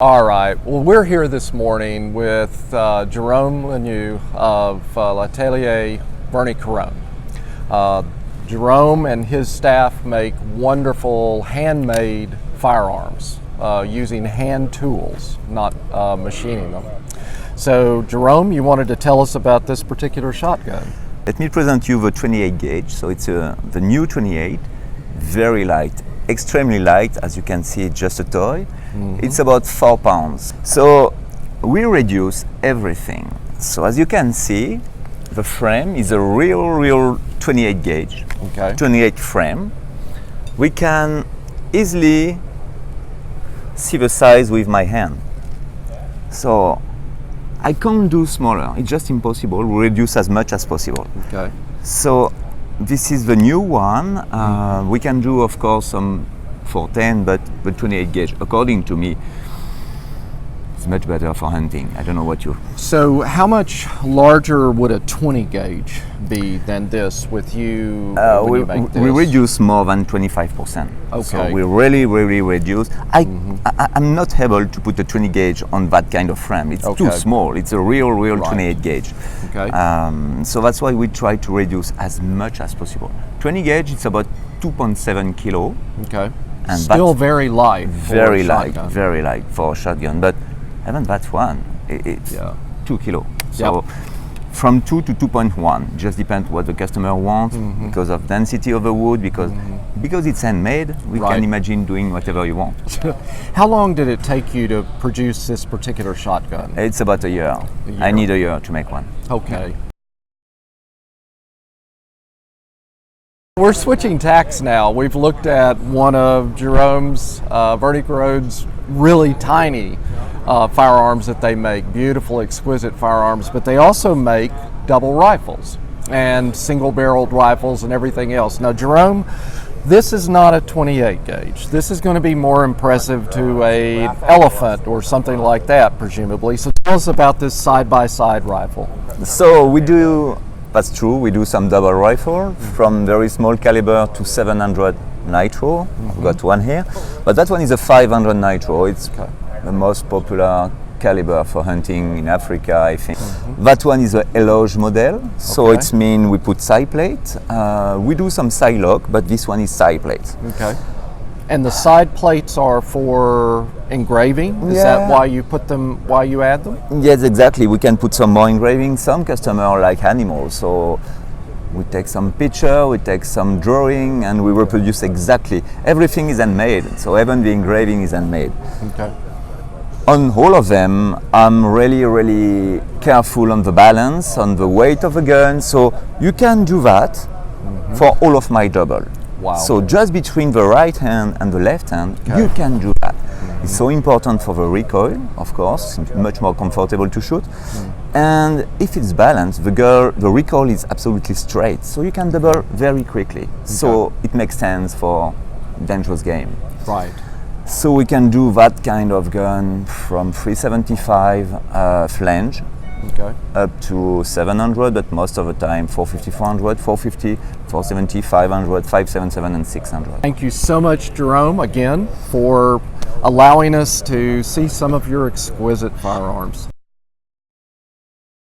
All right. Well, we're here this morning with Jerome Lanoux of L'Atelier Verney Carron. Jerome and his staff make wonderful handmade firearms using hand tools, not machining them. So, Jerome, you wanted to tell us about this particular shotgun. Let me present you the 28 gauge. So it's the new 28, very light, extremely light. As you can see, it's just a toy. Mm-hmm. It's about 4 pounds. So we reduce everything. So as you can see, the frame is a real 28 gauge, okay. 28 frame. We can easily see the size with my hand. So I can't do smaller, it's just impossible. We reduce as much as possible. Okay. So this is the new one. We can do, of course, some 410, but the 28 gauge, according to me, it's much better for hunting. I don't know what you... So how much larger would a 20 gauge be than this with you when you make this? We reduce more than 25%. Okay. So we really reduce. I'm not able to put a 20 gauge on that kind of frame. It's too small. It's a real right. 28 gauge. Okay. So that's why we try to reduce as much as possible. 20 gauge, it's about 2.7 kilo. Okay. And still very light. Very light for a shotgun. But even that one, it's 2 kilo. So from 2 to 2.1, just depends what the customer wants, because of density of the wood, because it's handmade, we can imagine doing whatever you want. How long did it take you to produce this particular shotgun? It's about a year. I need a year to make one. Okay. We're switching tacks now. We've looked at one of Jerome's, Verney Carron's really tiny firearms that they make, beautiful, exquisite firearms, but they also make double rifles and single-barreled rifles and everything else. Now, Jerome, this is not a 28 gauge. This is going to be more impressive to an elephant or something like that, presumably. So tell us about this side-by-side rifle. So we do... That's true, we do some double rifle from very small caliber to 700 nitro. We've got one here, but that one is a 500 nitro. It's the most popular caliber for hunting in Africa, I think. That one is a Eloge model, so it's mean we put side plate. We do some side lock, but this one is side plate. Okay. And the side plates are for engraving? Is that why you put them, why you add them? Yes, exactly. We can put some more engraving. Some customers like animals, so we take some picture, we take some drawing, and we reproduce exactly. Everything is handmade, so even the engraving is handmade. Okay. On all of them, I'm really careful on the balance, on the weight of the gun, so you can do that for all of my double. Wow. So just between the right hand and the left hand, you can do that. It's so important for the recoil, of course, it's much more comfortable to shoot. And if it's balanced, the recoil is absolutely straight, so you can double very quickly. So it makes sense for dangerous game. Right. So we can do that kind of gun from 375 flange up to 700, but most of the time 450, 400, 450, 470, 500, 577 and 600. Thank you so much, Jerome, again, for allowing us to see some of your exquisite firearms.